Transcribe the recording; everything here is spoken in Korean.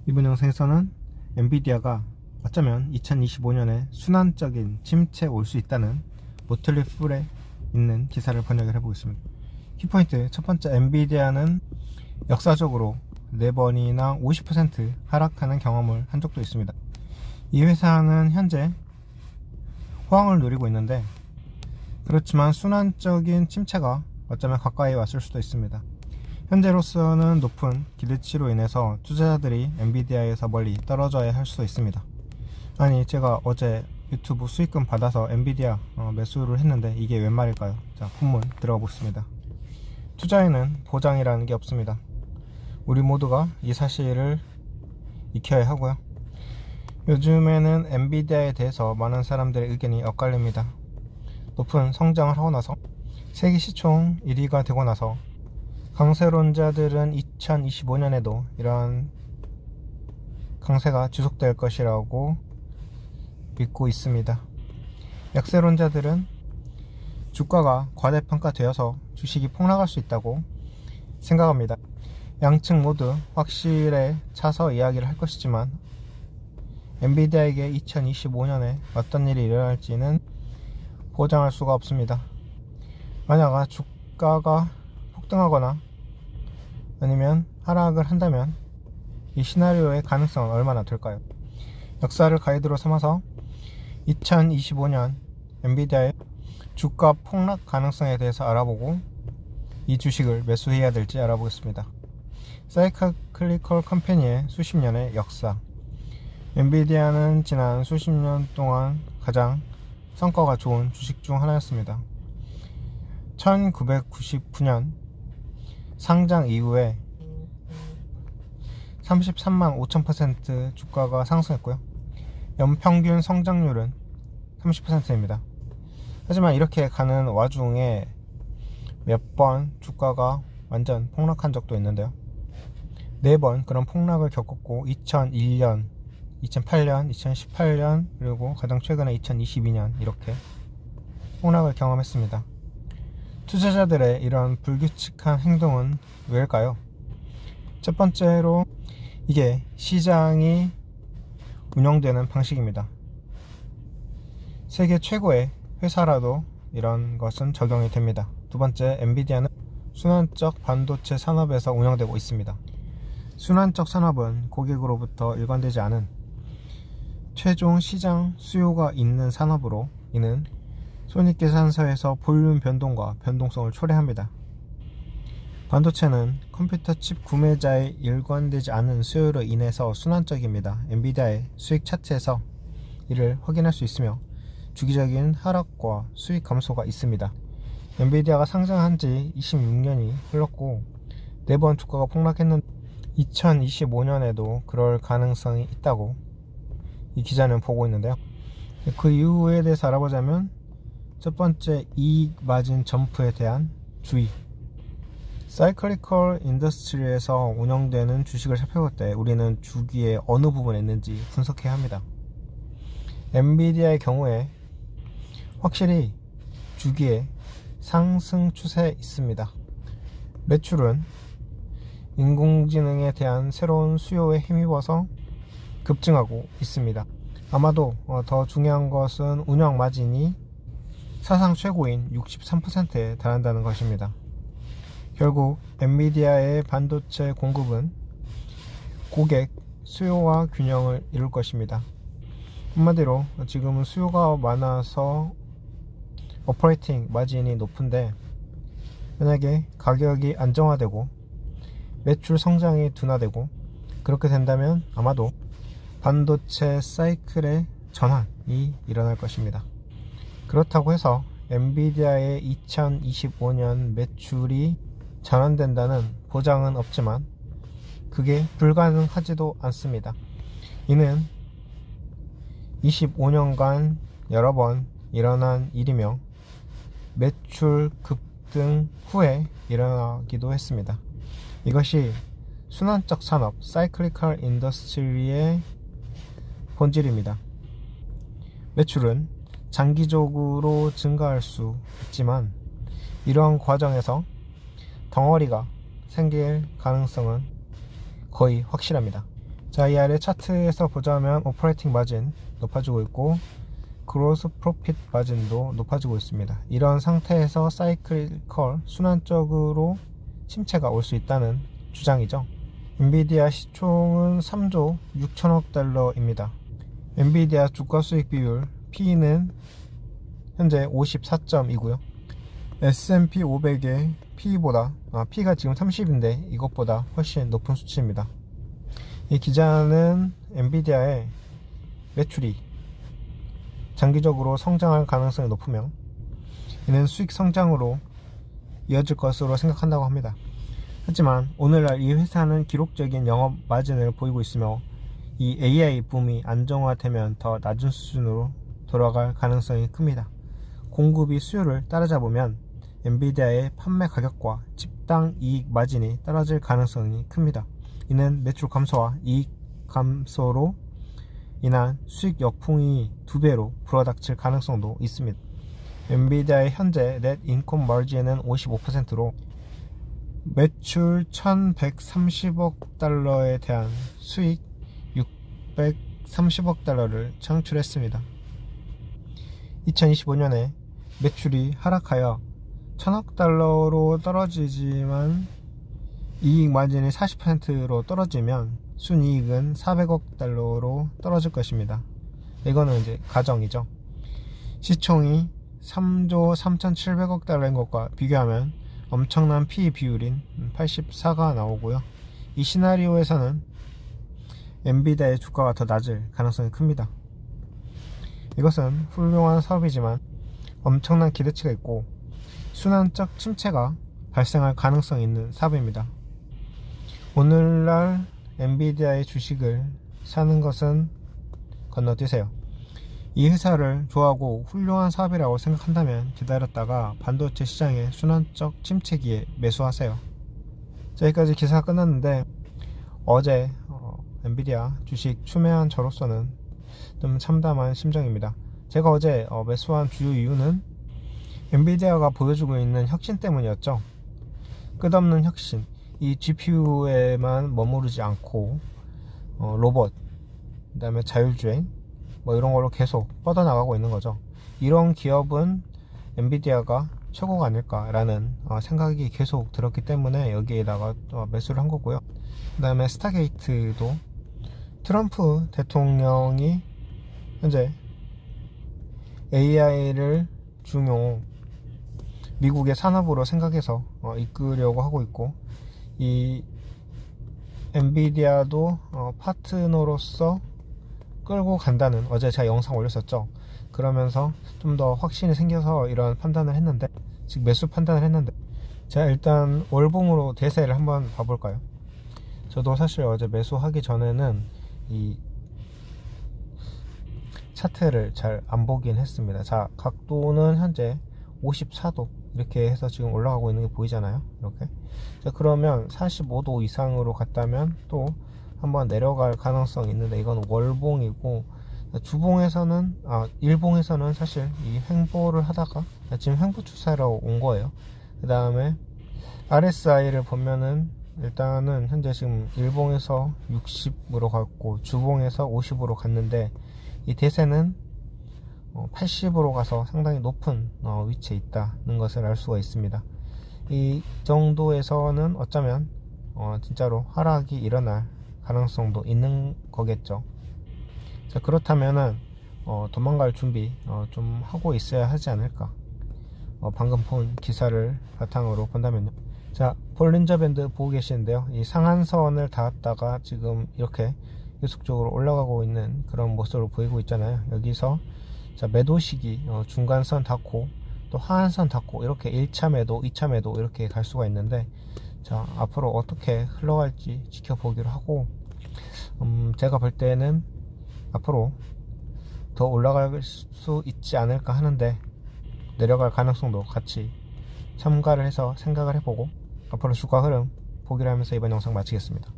이번 영상에서는 엔비디아가 어쩌면 2025년에 순환적인 침체에 올 수 있다는 모틀리 풀에 있는 기사를 번역을 해보겠습니다. 키포인트 첫 번째, 엔비디아는 역사적으로 4번이나 50% 하락하는 경험을 한 적도 있습니다. 이 회사는 현재 호황을 누리고 있는데, 그렇지만 순환적인 침체가 어쩌면 가까이 왔을 수도 있습니다. 현재로서는 높은 기대치로 인해서 투자자들이 엔비디아에서 멀리 떨어져야 할 수도 있습니다. 아니, 제가 어제 유튜브 수익금 받아서 엔비디아 매수를 했는데 이게 웬 말일까요? 자, 본문 들어가 보겠습니다. 투자에는 보장이라는 게 없습니다. 우리 모두가 이 사실을 익혀야 하고요. 요즘에는 엔비디아에 대해서 많은 사람들의 의견이 엇갈립니다. 높은 성장을 하고 나서 세계 시총 1위가 되고 나서 강세론자들은 2025년에도 이러한 강세가 지속될 것이라고 믿고 있습니다. 약세론자들은 주가가 과대평가되어서 주식이 폭락할 수 있다고 생각합니다. 양측 모두 확실에 차서 이야기를 할 것이지만 엔비디아에게 2025년에 어떤 일이 일어날지는 보장할 수가 없습니다. 만약 주가가 폭등하거나 아니면 하락을 한다면 이 시나리오의 가능성은 얼마나 될까요? 역사를 가이드로 삼아서 2025년 엔비디아의 주가 폭락 가능성에 대해서 알아보고 이 주식을 매수해야 될지 알아보겠습니다. 사이클리컬 컴퍼니의 수십 년의 역사. 엔비디아는 지난 수십 년 동안 가장 성과가 좋은 주식 중 하나였습니다. 1999년 상장 이후에 33만 5천% 주가가 상승했고요. 연평균 성장률은 30%입니다. 하지만 이렇게 가는 와중에 몇 번 주가가 완전 폭락한 적도 있는데요. 4번 그런 폭락을 겪었고 2001년, 2008년, 2018년 그리고 가장 최근에 2022년 이렇게 폭락을 경험했습니다. 투자자들의 이런 불규칙한 행동은 왜일까요? 첫 번째로 이게 시장이 운영되는 방식입니다. 세계 최고의 회사라도 이런 것은 적용이 됩니다. 두 번째, 엔비디아는 순환적 반도체 산업에서 운영되고 있습니다. 순환적 산업은 고객으로부터 일관되지 않은 최종 시장 수요가 있는 산업으로, 이는 손익계산서에서 볼륨 변동과 변동성을 초래합니다. 반도체는 컴퓨터 칩 구매자의 일관되지 않은 수요로 인해서 순환적입니다. 엔비디아의 수익 차트에서 이를 확인할 수 있으며 주기적인 하락과 수익 감소가 있습니다. 엔비디아가 상장한 지 26년이 흘렀고 4번 주가가 폭락했는데 2025년에도 그럴 가능성이 있다고 이 기자는 보고 있는데요. 그 이유에 대해서 알아보자면, 첫 번째, 이익 마진 점프에 대한 주의. 사이클리컬 인더스트리에서 운영되는 주식을 살펴볼 때 우리는 주기의 어느 부분에 있는지 분석해야 합니다. 엔비디아의 경우에 확실히 주기에 상승 추세에 있습니다. 매출은 인공지능에 대한 새로운 수요에 힘입어서 급증하고 있습니다. 아마도 더 중요한 것은 운영 마진이 사상 최고인 63%에 달한다는 것입니다. 결국 엔비디아의 반도체 공급은 고객 수요와 균형을 이룰 것입니다. 한마디로 지금은 수요가 많아서 오퍼레이팅 마진이 높은데, 만약에 가격이 안정화되고 매출 성장이 둔화되고 그렇게 된다면 아마도 반도체 사이클의 전환이 일어날 것입니다. 그렇다고 해서 엔비디아의 2025년 매출이 전환된다는 보장은 없지만 그게 불가능하지도 않습니다. 이는 25년간 여러 번 일어난 일이며 매출 급등 후에 일어나기도 했습니다. 이것이 순환적 산업, 사이클리컬 인더스트리의 본질입니다. 매출은 장기적으로 증가할 수 있지만 이러한 과정에서 덩어리가 생길 가능성은 거의 확실합니다. 자, 이 아래 차트에서 보자면 오퍼레이팅 마진 높아지고 있고 그로스 프로핏 마진도 높아지고 있습니다. 이런 상태에서 사이클컬 순환적으로 침체가 올 수 있다는 주장이죠. 엔비디아 시총은 3조 6천억 달러입니다. 엔비디아 주가 수익 비율 P는 현재 54점이고요. S&P 500의 P가 지금 30인데 이것보다 훨씬 높은 수치입니다. 이 기자는 엔비디아의 매출이 장기적으로 성장할 가능성이 높으며 이는 수익 성장으로 이어질 것으로 생각한다고 합니다. 하지만 오늘날 이 회사는 기록적인 영업 마진을 보이고 있으며 이 AI 붐이 안정화되면 더 낮은 수준으로 돌아갈 가능성이 큽니다. 공급이 수요를 따라잡으면 엔비디아의 판매 가격과 집당 이익 마진이 떨어질 가능성이 큽니다. 이는 매출 감소와 이익 감소로 인한 수익 역풍이 2배로 불어닥칠 가능성도 있습니다. 엔비디아의 현재 넷 인컴 마진은 55%로 매출 1130억 달러에 대한 수익 630억 달러를 창출했습니다. 2025년에 매출이 하락하여 1000억 달러로 떨어지지만 이익 마진이 40%로 떨어지면 순이익은 400억 달러로 떨어질 것입니다. 이거는 이제 가정이죠. 시총이 3조 3700억 달러인 것과 비교하면 엄청난 PE 비율인 84가 나오고요. 이 시나리오에서는 엔비디아의 주가가 더 낮을 가능성이 큽니다. 이것은 훌륭한 사업이지만 엄청난 기대치가 있고 순환적 침체가 발생할 가능성이 있는 사업입니다. 오늘날 엔비디아의 주식을 사는 것은 건너뛰세요. 이 회사를 좋아하고 훌륭한 사업이라고 생각한다면 기다렸다가 반도체 시장의 순환적 침체기에 매수하세요. 자, 여기까지 기사가 끝났는데 어제 엔비디아 주식 추매한 저로서는 좀 참담한 심정입니다. 제가 어제 매수한 주요 이유는 엔비디아가 보여주고 있는 혁신 때문이었죠. 끝없는 혁신, 이 GPU에만 머무르지 않고 로봇, 그 다음에 자율주행 이런 걸로 계속 뻗어나가고 있는 거죠. 이런 기업은 엔비디아가 최고가 아닐까라는 생각이 계속 들었기 때문에 여기에다가 매수를 한 거고요. 그 다음에 스타게이트도 트럼프 대통령이 현재 AI를 중요 미국의 산업으로 생각해서 이끌려고 하고 있고, 이 엔비디아도 파트너로서 끌고 간다는, 어제 제가 영상 올렸었죠. 그러면서 좀 더 확신이 생겨서 이런 판단을 했는데, 즉 매수 판단을 했는데, 제가 일단 월봉으로 대세를 한번 봐볼까요? 저도 사실 어제 매수하기 전에는 이 차트를 잘 안 보긴 했습니다. 자, 각도는 현재 54도 이렇게 해서 지금 올라가고 있는 게 보이잖아요. 이렇게. 자, 그러면 45도 이상으로 갔다면 또 한번 내려갈 가능성이 있는데, 이건 월봉이고, 주봉에서는 일봉에서는 사실 이 횡보를 하다가 지금 횡보 추세로 온 거예요. 그 다음에 RSI를 보면은 일단은 현재 지금 일봉에서 60으로 갔고 주봉에서 50으로 갔는데, 이 대세는 80으로 가서 상당히 높은 위치에 있다는 것을 알 수가 있습니다. 이 정도에서는 어쩌면 진짜로 하락이 일어날 가능성도 있는 거겠죠. 자, 그렇다면은 도망갈 준비 좀 하고 있어야 하지 않을까. 방금 본 기사를 바탕으로 본다면요. 자, 볼린저 밴드 보고 계시는데요. 이 상한선을 닿았다가 지금 이렇게 계속적으로 올라가고 있는 그런 모습을 보이고 있잖아요. 여기서 자, 매도 시기 중간선 닿고 또 하한선 닿고 이렇게 1차 매도 2차 매도 이렇게 갈 수가 있는데, 자, 앞으로 어떻게 흘러갈지 지켜보기로 하고, 제가 볼 때는 앞으로 더 올라갈 수 있지 않을까 하는데, 내려갈 가능성도 같이 참가를 해서 생각을 해보고 앞으로 주가 흐름 보기를 하면서 이번 영상 마치겠습니다.